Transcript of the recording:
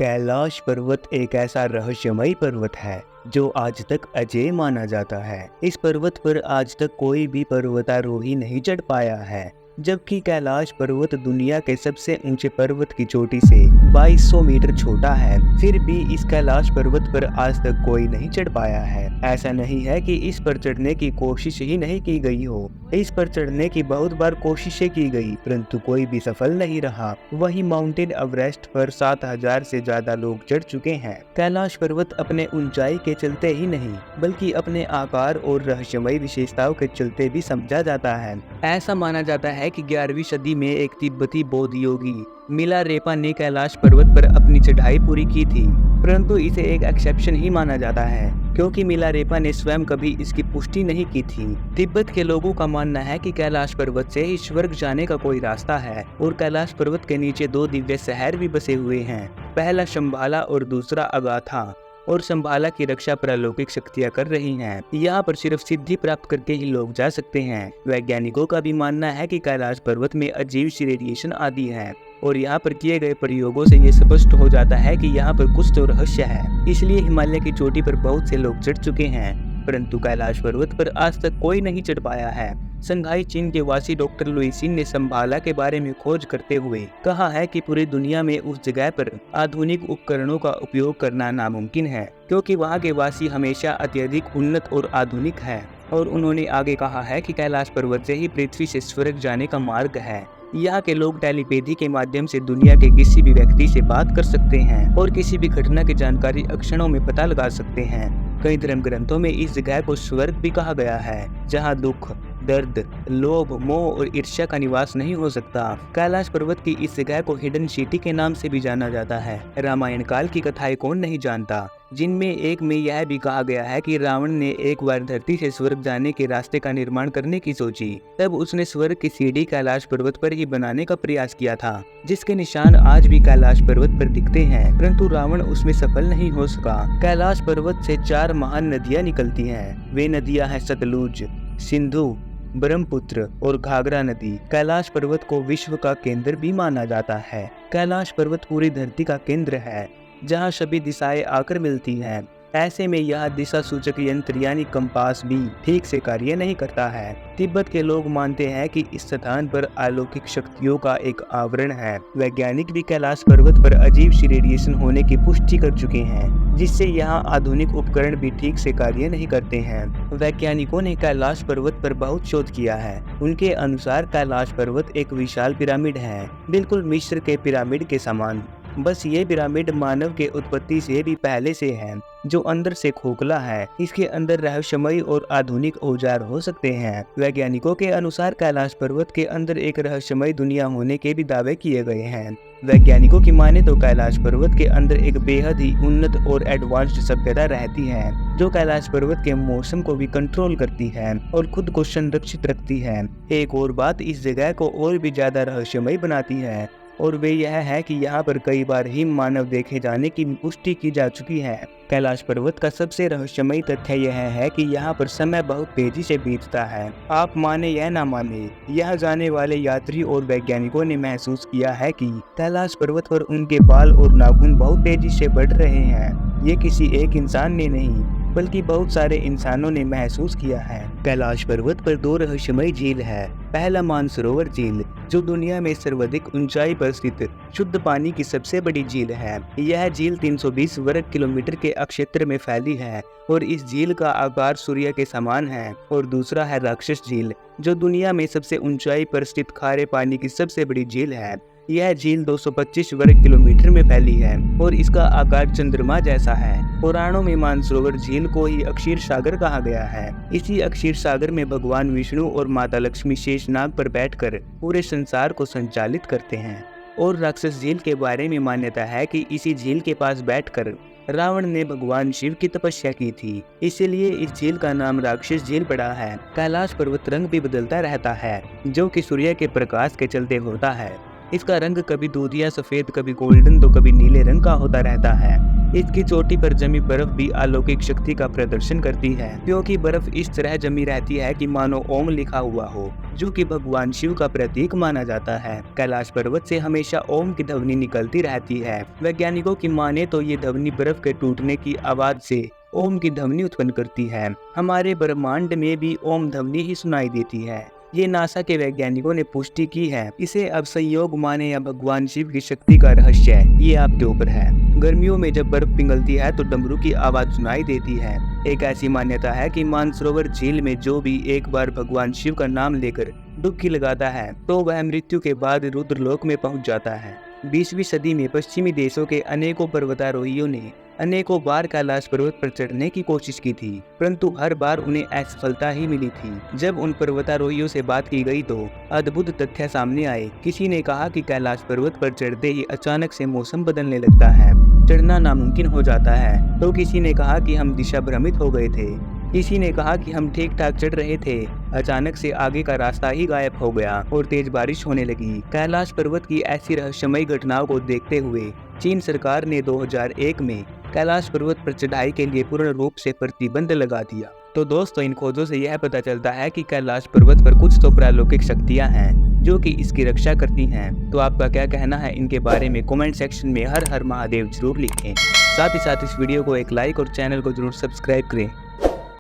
कैलाश पर्वत एक ऐसा रहस्यमयी पर्वत है जो आज तक अजेय माना जाता है। इस पर्वत पर आज तक कोई भी पर्वतारोही नहीं चढ़ पाया है, जबकि कैलाश पर्वत दुनिया के सबसे ऊंचे पर्वत की चोटी से 2200 मीटर छोटा है। फिर भी इस कैलाश पर्वत पर आज तक कोई नहीं चढ़ पाया है। ऐसा नहीं है कि इस पर चढ़ने की कोशिश ही नहीं की गई हो, इस पर चढ़ने की बहुत बार कोशिशें की गई, परंतु कोई भी सफल नहीं रहा। वहीं माउंटेन एवरेस्ट पर 7000 से ज्यादा लोग चढ़ चुके हैं। कैलाश पर्वत अपने ऊंचाई के चलते ही नहीं, बल्कि अपने आकार और रहस्यमयी विशेषताओं के चलते भी समझा जाता है। ऐसा माना जाता है कि 11वीं सदी में एक तिब्बती बौद्ध योगी मिलारेपा ने कैलाश पर्वत पर अपनी चढ़ाई पूरी की थी, परंतु इसे एक एक्सेप्शन ही माना जाता है, क्योंकि मिलारेपा ने स्वयं कभी इसकी पुष्टि नहीं की थी। तिब्बत के लोगों का मानना है कि कैलाश पर्वत से ही स्वर्ग जाने का कोई रास्ता है और कैलाश पर्वत के नीचे 2 दिव्य शहर भी बसे हुए हैं। पहला शंबाला और दूसरा अगाथा, और शंबाला की रक्षा प्रलौकिक शक्तियां कर रही हैं। यहाँ पर सिर्फ सिद्धि प्राप्त करके ही लोग जा सकते हैं। वैज्ञानिकों का भी मानना है कि कैलाश पर्वत में अजीब सी रेडिएशन आदि है और यहाँ पर किए गए प्रयोगों से ये स्पष्ट हो जाता है कि यहाँ पर कुछ तो रहस्य है। इसलिए हिमालय की चोटी पर बहुत से लोग चढ़ चुके हैं, परंतु कैलाश पर्वत पर आज तक कोई नहीं चढ़ पाया है। संघाई चीन के वासी डॉक्टर लुइसिन ने शंबाला के बारे में खोज करते हुए कहा है कि पूरी दुनिया में उस जगह पर आधुनिक उपकरणों का उपयोग करना नामुमकिन है, क्योंकि वहां के वासी हमेशा अत्यधिक उन्नत और आधुनिक है। और उन्होंने आगे कहा है कि कैलाश पर्वत से ही पृथ्वी से स्वर्ग जाने का मार्ग है। यहाँ के लोग टेलीपैथी के माध्यम से दुनिया के किसी भी व्यक्ति से बात कर सकते हैं और किसी भी घटना की जानकारी क्षणों में पता लगा सकते हैं। कई धर्म ग्रंथों में इस जगह को स्वर्ग भी कहा गया है, जहाँ दुख, दर्द, लोभ, मोह और ईर्ष्या का निवास नहीं हो सकता। कैलाश पर्वत की इस जगह को हिडन सिटी के नाम से भी जाना जाता है। रामायण काल की कथाएं कौन नहीं जानता, जिनमें एक में यह भी कहा गया है कि रावण ने एक बार धरती से स्वर्ग जाने के रास्ते का निर्माण करने की सोची। तब उसने स्वर्ग की सीढ़ी कैलाश पर्वत पर ही बनाने का प्रयास किया था, जिसके निशान आज भी कैलाश पर्वत पर दिखते हैं, परंतु रावण उसमें सफल नहीं हो सका। कैलाश पर्वत से 4 महान नदियां निकलती हैं। वे नदियां हैं सतलुज, सिंधु, ब्रह्मपुत्र और घाघरा नदी। कैलाश पर्वत को विश्व का केंद्र भी माना जाता है। कैलाश पर्वत पूरी धरती का केंद्र है, जहां सभी दिशाएं आकर मिलती हैं। ऐसे में यह दिशा सूचक यंत्र यानी कंपास भी ठीक से कार्य नहीं करता है। तिब्बत के लोग मानते हैं कि इस स्थान पर अलौकिक शक्तियों का एक आवरण है। वैज्ञानिक भी कैलाश पर्वत पर अजीब सी रेडिएशन होने की पुष्टि कर चुके हैं, जिससे यहाँ आधुनिक उपकरण भी ठीक से कार्य नहीं करते हैं। वैज्ञानिकों ने कैलाश पर्वत पर बहुत शोध किया है। उनके अनुसार कैलाश पर्वत एक विशाल पिरामिड है, बिल्कुल मिस्र के पिरामिड के समान। बस ये पिरामिड मानव के उत्पत्ति से भी पहले से है, जो अंदर से खोखला है। इसके अंदर रहस्यमयी और आधुनिक औजार हो सकते हैं। वैज्ञानिकों के अनुसार कैलाश पर्वत के अंदर एक रहस्यमयी दुनिया होने के भी दावे किए गए हैं। वैज्ञानिकों की माने तो कैलाश पर्वत के अंदर एक बेहद ही उन्नत और एडवांस्ड सभ्यता रहती है, जो कैलाश पर्वत के मौसम को भी कंट्रोल करती है और खुद को संरक्षित रखती है। एक और बात इस जगह को और भी ज्यादा रहस्यमयी बनाती है, और वे यह है कि यहाँ पर कई बार हिम मानव देखे जाने की पुष्टि की जा चुकी है। कैलाश पर्वत का सबसे रहस्यमयी तथ्य यह है कि यहाँ पर समय बहुत तेजी से बीतता है। आप माने या ना माने, यहाँ जाने वाले यात्री और वैज्ञानिकों ने महसूस किया है कि कैलाश पर्वत पर उनके बाल और नाखून बहुत तेजी से बढ़ रहे हैं। ये किसी एक इंसान ने नहीं, बल्कि बहुत सारे इंसानों ने महसूस किया है। कैलाश पर्वत पर 2 रहस्यमयी झील है। पहला मानसरोवर झील, जो दुनिया में सर्वाधिक ऊंचाई पर स्थित शुद्ध पानी की सबसे बड़ी झील है। यह झील 320 वर्ग किलोमीटर के क्षेत्र में फैली है और इस झील का आकार सूर्य के समान है। और दूसरा है राक्षस झील, जो दुनिया में सबसे ऊंचाई पर स्थित खारे पानी की सबसे बड़ी झील है। यह झील 225 वर्ग किलोमीटर में फैली है और इसका आकार चंद्रमा जैसा है। पुराणों में मानसरोवर झील को ही अक्षीर सागर कहा गया है। इसी अक्षीर सागर में भगवान विष्णु और माता लक्ष्मी शेषनाग पर बैठकर पूरे संसार को संचालित करते हैं। और राक्षस झील के बारे में मान्यता है कि इसी झील के पास बैठकर रावण ने भगवान शिव की तपस्या की थी, इसीलिए इस झील का नाम राक्षस झील पड़ा है। कैलाश पर्वत रंग भी बदलता रहता है, जो कि सूर्य के प्रकाश के चलते होता है। इसका रंग कभी दूधिया सफेद, कभी गोल्डन तो कभी नीले रंग का होता रहता है। इसकी चोटी पर जमी बर्फ भी अलौकिक शक्ति का प्रदर्शन करती है, क्योंकि बर्फ इस तरह जमी रहती है कि मानो ओम लिखा हुआ हो, जो कि भगवान शिव का प्रतीक माना जाता है। कैलाश पर्वत से हमेशा ओम की ध्वनि निकलती रहती है। वैज्ञानिकों की माने तो ये ध्वनि बर्फ के टूटने की आवाज से ओम की ध्वनि उत्पन्न करती है। हमारे ब्रह्मांड में भी ओम ध्वनि ही सुनाई देती है। ये नासा के वैज्ञानिकों ने पुष्टि की है। इसे अब संयोग माने या भगवान शिव की शक्ति का रहस्य है, ये आपके ऊपर है। गर्मियों में जब बर्फ पिघलती है तो डमरू की आवाज सुनाई देती है। एक ऐसी मान्यता है कि मानसरोवर झील में जो भी एक बार भगवान शिव का नाम लेकर डुबकी लगाता है तो वह मृत्यु के बाद रुद्रलोक में पहुंच जाता है। 20वीं सदी में पश्चिमी देशों के अनेकों पर्वतारोहियों ने अनेकों बार कैलाश पर्वत पर चढ़ने की कोशिश की थी, परंतु हर बार उन्हें असफलता ही मिली थी। जब उन पर्वतारोहियों से बात की गई तो अद्भुत तथ्य सामने आए। किसी ने कहा कि कैलाश पर्वत पर चढ़ते ही अचानक से मौसम बदलने लगता है, चढ़ना नामुमकिन हो जाता है। तो किसी ने कहा कि हम दिशा भ्रमित हो गए थे। किसी ने कहा कि हम ठीक ठाक चढ़ रहे थे, अचानक से आगे का रास्ता ही गायब हो गया और तेज बारिश होने लगी। कैलाश पर्वत की ऐसी रहस्यमयी घटनाओं को देखते हुए चीन सरकार ने 2001 में कैलाश पर्वत पर चढ़ाई के लिए पूर्ण रूप से प्रतिबंध लगा दिया। तो दोस्तों, इन खोजों से यह पता चलता है कि कैलाश पर्वत पर कुछ तो अलौकिक शक्तियां हैं जो कि इसकी रक्षा करती हैं। तो आपका क्या कहना है इनके बारे में कमेंट सेक्शन में हर हर महादेव जरूर लिखें। साथ ही साथ इस वीडियो को एक लाइक और चैनल को जरूर सब्सक्राइब करें।